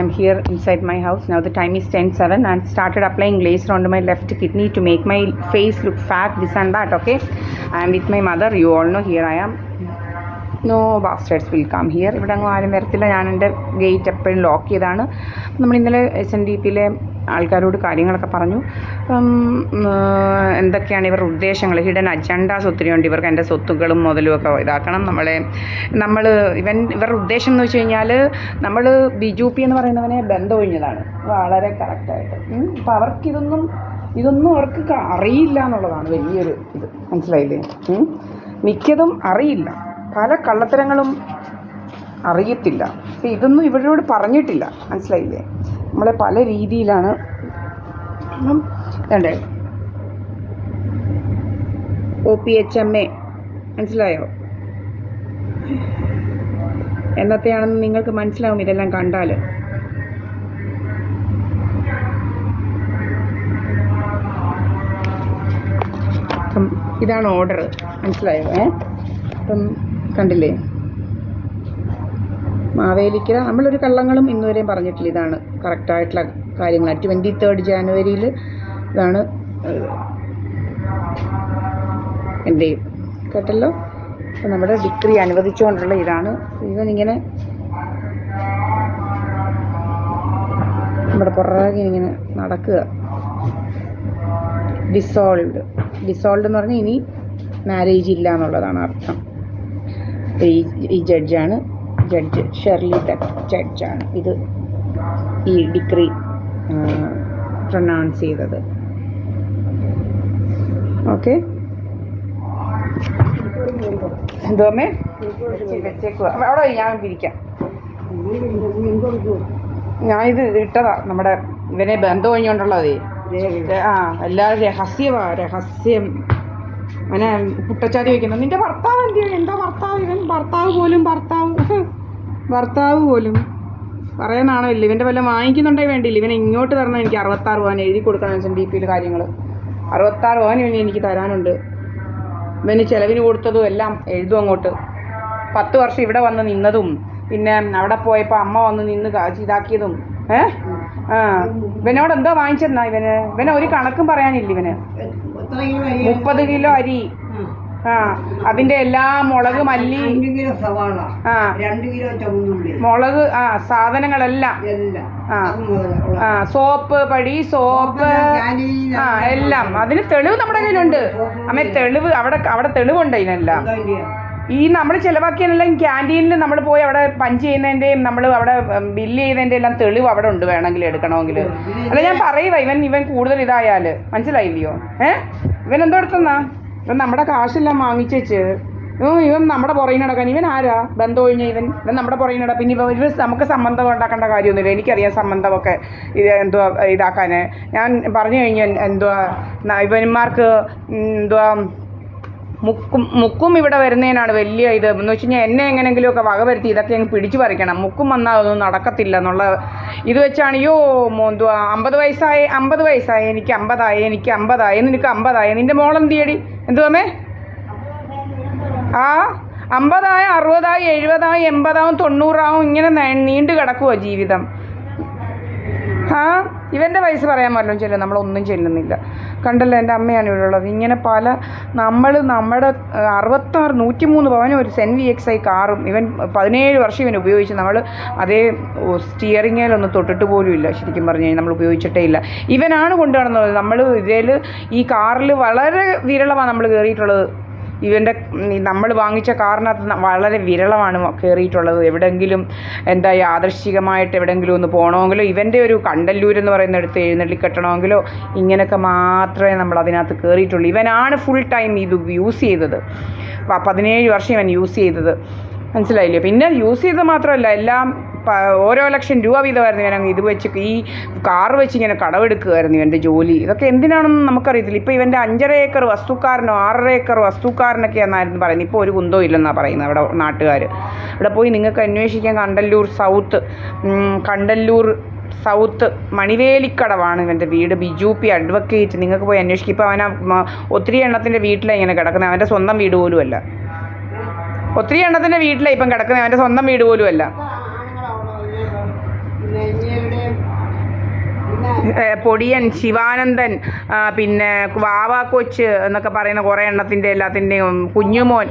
I'm here inside my house. Now the time is 10:07 and started applying laser onto my left kidney to make my face look fat, this and that. Okay, I am with my mother. You all know, here I am. No bastards will come here. ഇവിടെ അങ്ങ് ആരും വരത്തില്ല. ഞാൻ എൻ്റെ gate എപ്പോഴും lock ചെയ്താണ്. നമ്മൾ ഇന്നലെ SNDPയിലെ ആൾക്കാരോട് കാര്യങ്ങളൊക്കെ പറഞ്ഞു. എന്തൊക്കെയാണ് ഇവരുടെ ഉദ്ദേശങ്ങൾ, ഹിഡൻ അജണ്ടാസ് ഒത്തിരി ഉണ്ട് ഇവർക്ക്. എൻ്റെ സ്വത്തുക്കളും മുതലും ഒക്കെ ഇതാക്കണം. ഇവരുടെ ഉദ്ദേശം എന്ന് വെച്ച് കഴിഞ്ഞാൽ നമ്മൾ BJP എന്ന് പറയുന്നവനെ ബന്ധമൊഴിഞ്ഞതാണ് വളരെ കറക്റ്റായിട്ട്. അപ്പോൾ ഇതൊന്നും അവർക്ക് അറിയില്ല എന്നുള്ളതാണ് വലിയൊരു ഇത്, മനസ്സിലായില്ലേ? മിക്കതും അറിയില്ല, പല കള്ളത്തരങ്ങളും അറിയത്തില്ല. അപ്പോൾ ഇതൊന്നും ഇവരോട് പറഞ്ഞിട്ടില്ല, മനസ്സിലായില്ലേ? നമ്മളെ പല രീതിയിലാണ് വേണ്ടേ. OPHMA മനസ്സിലായോ? എന്നത്തെയാണെന്ന് നിങ്ങൾക്ക് മനസ്സിലാവും ഇതെല്ലാം കണ്ടാൽ. ഇതാണ് ഓർഡർ, മനസ്സിലായോ? അപ്പം കണ്ടില്ലേ, മാവേലിക്കര നമ്മളൊരു കള്ളങ്ങളും ഇന്നുവരെയും പറഞ്ഞിട്ടില്ല. ഇതാണ് കറക്റ്റായിട്ടുള്ള കാര്യങ്ങൾ. 23 ജാനുവരിയിൽ ഇതാണ് എൻ്റെയും, കേട്ടല്ലോ. അപ്പം നമ്മുടെ ഡിഗ്രി അനുവദിച്ചുകൊണ്ടുള്ള ഇതാണ്. ഇവനിങ്ങനെ നമ്മുടെ പുറകെ ഇങ്ങനെ നടക്കുക. ഡിസോൾഡ് എന്ന് പറഞ്ഞാൽ ഇനി മാരേജ് ഇല്ല എന്നുള്ളതാണ് അർത്ഥം. ഈ ജഡ്ജാണ്, ജഡ്ജ് ഷെർലി ദത്ത് ജഡ്ജാണ് ഇത് ഈ ഡിഗ്രി പ്രൊനൗൺസ് ചെയ്തത്. ഓക്കെ, എന്തോമേ വെച്ചേക്കുക അവിടെ, ഞാൻ പിരിക്കാം. ഞാനിത് ഇട്ടതാ നമ്മുടെ ഇവനെ ബന്ധം കഴിഞ്ഞുകൊണ്ടുള്ളതേ. എല്ലാവരും രഹസ്യം അങ്ങനെ പുട്ടച്ചാതി വയ്ക്കുന്നത്. നിൻ്റെ ഭർത്താവ് എന്തിനാണ്? എന്താ ഭർത്താവ്? ഇവൻ ഭർത്താവ് പോലും പറയാനാണോ ഇല്ല. ഇവൻ്റെ വല്ല വാങ്ങിക്കുന്നുണ്ടെങ്കിൽ വേണ്ടിയില്ല. ഇവനെ ഇങ്ങോട്ട് തരണം. എനിക്ക് 66 പവൻ എഴുതി കൊടുക്കണം. SNDPയിൽ കാര്യങ്ങൾ 66 പവൻ ഇവന് എനിക്ക് തരാനുണ്ട്. ഇവന് ചിലവിന് കൊടുത്തതും എല്ലാം എഴുതും അങ്ങോട്ട്. 10 വർഷം ഇവിടെ വന്ന് നിന്നതും പിന്നെ അവിടെ പോയപ്പോൾ അമ്മ വന്ന് നിന്ന് ഇതാക്കിയതും. ഇവനോട് എന്തോ വാങ്ങിച്ചെന്നാ ഇവന് ഒരു കണക്കും പറയാനില്ല. ഇവന് 30 കിലോ അരി, അതിന്റെ എല്ലാ മുളക്, മല്ലി, മുളക്, സാധനങ്ങളെല്ലാം, സോപ്പ് എല്ലാം. അതിന് തെളിവ് നമ്മുടെ കയ്യിലുണ്ട്. അമ്മ തെളിവ് അവിടെ തെളിവുണ്ട് ഇതിനെല്ലാം. ഈ നമ്മൾ ചിലവാക്കിയതെല്ലാം ക്യാൻറ്റീനിൽ നമ്മൾ പോയി അവിടെ പഞ്ച് ചെയ്യുന്നതിൻ്റെയും നമ്മൾ അവിടെ ബില്ല് ചെയ്തതിൻ്റെ എല്ലാം തെളിവ് അവിടെ ഉണ്ട്, വേണമെങ്കിൽ എടുക്കണമെങ്കിൽ. അല്ല, ഞാൻ പറയുക, ഇവൻ കൂടുതൽ ഇതായാൽ മനസ്സിലായില്ലയോ? ഇവൻ എന്തോ എടുത്തെന്നാ? ഇവൻ നമ്മുടെ കാശെല്ലാം വാങ്ങിച്ചേച്ച് ഇവൻ നമ്മുടെ പുറകിൽ നടക്കാൻ. ഇവൻ ആരാ? ബന്ധം ഒഴിഞ്ഞ ഇവൻ നമ്മുടെ പുറകിൽ നടക്കാൻ. പിന്നെ ഇവർ നമുക്ക് സംബന്ധം ഉണ്ടാക്കേണ്ട കാര്യമൊന്നുമില്ല. എനിക്കറിയാം സംബന്ധമൊക്കെ എന്തുവാ ഇതാക്കാൻ. ഞാൻ പറഞ്ഞു കഴിഞ്ഞാൽ എന്തുവാ ഇവന്മാർക്ക് എന്തുവാ മുക്കും ഇവിടെ വരുന്നതിനാണ് വലിയ ഇത് എന്ന് വെച്ച് കഴിഞ്ഞാൽ എന്നെ എങ്ങനെയെങ്കിലുമൊക്കെ വകവരുത്തി ഇതൊക്കെ അങ്ങ് പിടിച്ചു പറിക്കണം. മുക്കും വന്നാൽ ഒന്നും നടക്കത്തില്ല എന്നുള്ള ഇത് വെച്ചാണ്. എന്തുവാ 50 വയസ്സായി എനിക്ക് 50 നിനക്ക് 50 നിൻ്റെ മോളെന്തിയടി? എന്തുവാമേ? 50 60 70 80 90 ഇങ്ങനെ നീണ്ടു കിടക്കുവോ ജീവിതം? ഇവൻ്റെ വയസ്സ് പറയാൻ വല്ലതും ചെല്ലും, നമ്മളൊന്നും ചെല്ലുന്നില്ല. കണ്ടല്ലോ, എൻ്റെ അമ്മയാണ് ഇവിടെ ഉള്ളത്. ഇങ്ങനെ നമ്മുടെ 66 103 പവനും ഒരു SEN-VXI കാറും ഇവൻ 17 വർഷം ഇവൻ ഉപയോഗിച്ച്. നമ്മൾ അതേ സ്റ്റിയറിങ്ങിലൊന്നും തൊട്ടിട്ട് പോലും ഇല്ല. ശരിക്കും പറഞ്ഞു കഴിഞ്ഞാൽ നമ്മൾ ഉപയോഗിച്ചിട്ടേ ഇല്ല. ഇവനാണ് കൊണ്ടു നടന്നത്. നമ്മൾ ഈ കാറിൽ വളരെ വിരളമാണ് നമ്മൾ കയറിയിട്ടുള്ളത്. നമ്മൾ വാങ്ങിച്ച കാറിനകത്ത് വളരെ വിരളമാണ് കയറിയിട്ടുള്ളത്. എവിടെയെങ്കിലും യാദൃശ്ചികമായിട്ട് എവിടെയെങ്കിലും ഒന്ന് പോകണമെങ്കിലോ ഇവൻ്റെ ഒരു കണ്ടല്ലൂരെന്ന് പറയുന്നിടത്ത് എഴുന്നള്ളിക്കെട്ടണമെങ്കിലോ ഇങ്ങനെയൊക്കെ മാത്രമേ നമ്മൾ അതിനകത്ത് കയറിയിട്ടുള്ളൂ. ഇവനാണ് ഫുൾ ടൈം ഇത് യൂസ് ചെയ്തത്. 17 വർഷം ഇവൻ യൂസ് ചെയ്തത്, മനസ്സിലായില്ലേ? പിന്നെ യൂസ് ചെയ്തത് മാത്രമല്ല, എല്ലാം ഓരോ ലക്ഷം രൂപ വീതമായിരുന്നു ഇവനങ്ങ് ഇത് വെച്ച് ഈ കാറ് വെച്ച് ഇങ്ങനെ കടമെടുക്കുമായിരുന്നു ഇവൻ്റെ ജോലി. ഇതൊക്കെ എന്തിനാണെന്ന് നമുക്കറിയത്തില്ല. ഇപ്പോൾ ഇവൻ്റെ 5.5 ഏക്കർ വസ്തുക്കാരനോ 6.5 ഏക്കർ വസ്തുക്കാരനൊക്കെ എന്നായിരുന്നു പറയുന്നത്. ഇപ്പോൾ ഒരു കുന്തവും ഇല്ലെന്നാണ് പറയുന്നത് അവിടെ നാട്ടുകാർ. ഇവിടെ പോയി നിങ്ങൾക്ക് അന്വേഷിക്കാൻ. കണ്ടല്ലൂർ സൗത്ത് മണിവേലിക്കടവാണ് ഇവൻ്റെ വീട്. BJP advocate. നിങ്ങൾക്ക് പോയി അന്വേഷിക്കും. ഇപ്പോൾ ഒത്തിരി എണ്ണത്തിൻ്റെ വീട്ടിലാണ് ഇങ്ങനെ കിടക്കുന്നത്. അവൻ്റെ സ്വന്തം വീട് പോലുമല്ല. ഒത്തിരി എണ്ണത്തിൻ്റെ വീട്ടിലാണ് ഇപ്പം കിടക്കുന്നത്. അവൻ്റെ സ്വന്തം വീട് പോലുമല്ല. പൊടിയൻ, ശിവാനന്ദൻ, പിന്നെ വാവ കൊച്ച് എന്നൊക്കെ പറയുന്ന കുറേ എണ്ണത്തിൻ്റെ എല്ലാത്തിൻ്റെയും കുഞ്ഞുമോൻ,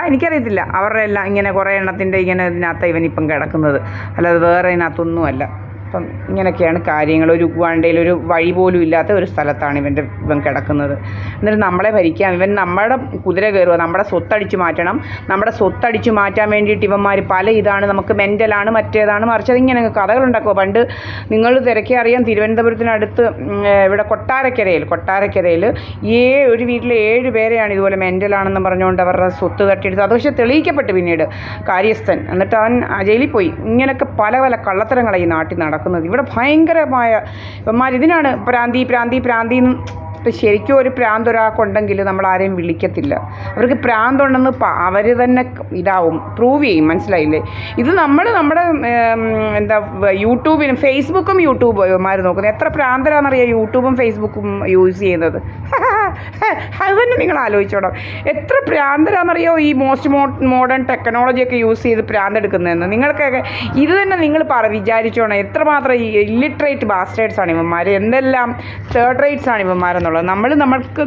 എനിക്കറിയത്തില്ല. അവരുടെ എല്ലാം ഇങ്ങനെ കുറേ എണ്ണത്തിൻ്റെ ഇങ്ങനെ ഇതിനകത്ത് ഇവനിപ്പം കിടക്കുന്നത്, അല്ലാതെ വേറെ ഇതിനകത്തൊന്നുമല്ല. അപ്പം ഇങ്ങനെയൊക്കെയാണ് കാര്യങ്ങൾ. ഒരു വണ്ടിയിൽ ഒരു വഴി പോലും ഇല്ലാത്ത ഒരു സ്ഥലത്താണ് ഇവൻ കിടക്കുന്നത്. എന്നിട്ട് നമ്മളെ ഭരിക്കാം. ഇവൻ നമ്മുടെ കുതിര കയറുക, നമ്മുടെ സ്വത്തടിച്ചു മാറ്റണം. നമ്മുടെ സ്വത്തടിച്ചു മാറ്റാൻ വേണ്ടിയിട്ട് ഇവന്മാർ പല ഇതാണ്, നമുക്ക് മെൻ്റലാണ്, മറ്റേതാണ്, മറിച്ചത്, ഇങ്ങനെ കഥകളുണ്ടാക്കുക. പണ്ട് നിങ്ങൾ തിരക്കി അറിയാം, തിരുവനന്തപുരത്തിനടുത്ത് ഇവിടെ കൊട്ടാരക്കരയിൽ ഒരു വീട്ടിൽ 7 പേരെയാണ് ഇതുപോലെ മെൻ്റലാണെന്ന് പറഞ്ഞുകൊണ്ട് അവരുടെ സ്വത്ത് തട്ടിയെടുത്ത്. അത് പക്ഷേ തെളിയിക്കപ്പെട്ടു പിന്നീട് കാര്യസ്ഥൻ. എന്നിട്ട് അവൻ ജയിലിൽ പോയി. ഇങ്ങനെയൊക്കെ പല പല കള്ളത്തരങ്ങളാണ് ഈ നാട്ടിൽ നടക്കുന്നത്. ഇവിടെ ഭയങ്കരമായ ഇവന്മാർ ഇതിനാണ് പ്രാന്തി ഇപ്പം ശരിക്കും ഒരു പ്രാന്ത് ഒരാൾക്കുണ്ടെങ്കിൽ നമ്മൾ ആരെയും വിളിക്കത്തില്ല. അവർക്ക് പ്രാന്തുണ്ടെന്ന് അവർ തന്നെ പ്രൂവ് ചെയ്യും. മനസ്സിലായില്ലേ? ഇത് നമ്മുടെ യൂട്യൂബിനും ഫേസ്ബുക്കും ഇവന്മാർ നോക്കുന്നത്. എത്ര പ്രാന്തരാണെന്നറിയാം യൂട്യൂബും ഫേസ്ബുക്കും യൂസ് ചെയ്യുന്നത്. അത് തന്നെ നിങ്ങൾ ആലോചിച്ചോണം, എത്ര പ്രാന്തരാണെന്നറിയോ ഈ മോഡേൺ ടെക്നോളജിയൊക്കെ യൂസ് ചെയ്ത് പ്രാന്തെടുക്കുന്നതെന്ന്. നിങ്ങൾക്കൊക്കെ ഇത് തന്നെ നിങ്ങൾ വിചാരിച്ചോണം എത്രമാത്രം ഈ ഇല്ലിട്രേറ്റ് ബാസ്റ്റേഡ്സാണ് ഇവന്മാർ, എന്തെല്ലാം തേർഡ് റേറ്റ്സ് ആണ് ഇവന്മാരെന്നുള്ളത്.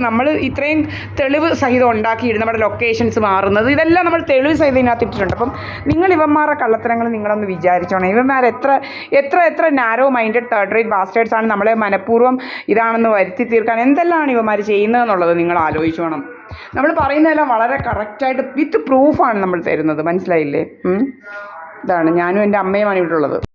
നമ്മൾ ഇത്രയും തെളിവ് സഹിതം ഉണ്ടാക്കിയിട്ട് നമ്മുടെ ലൊക്കേഷൻസ് മാറുന്നത്, ഇതെല്ലാം നമ്മൾ തെളിവ് സഹിതം ഇതിനകത്ത് ഇട്ടിട്ടുണ്ട്. അപ്പം നിങ്ങൾ ഇവന്മാരുടെ കള്ളത്തരങ്ങൾ നിങ്ങളൊന്ന് വിചാരിച്ചോണം. ഇവന്മാർ എത്ര നാരോ മൈൻഡഡ് തേർഡ് റേറ്റ് ബാസ്റ്റേഡ്സ് ആണ് നമ്മളെ മനഃപൂർവ്വം ഇതാണെന്ന് വരുത്തി തീർക്കാൻ എന്തെല്ലാമാണ് ഇവന്മാർ ചെയ്യുന്നതെന്നുള്ളത് നിങ്ങൾ ആലോചിച്ചോണം. നമ്മൾ പറയുന്നതെല്ലാം വളരെ കറക്റ്റായിട്ട് വിത്ത് പ്രൂഫാണ് നമ്മൾ തരുന്നത്. മനസ്സിലായില്ലേ? ഇതാണ് ഞാനും എൻ്റെ അമ്മയുമാണ് ഇവിടെ ഉള്ളത്.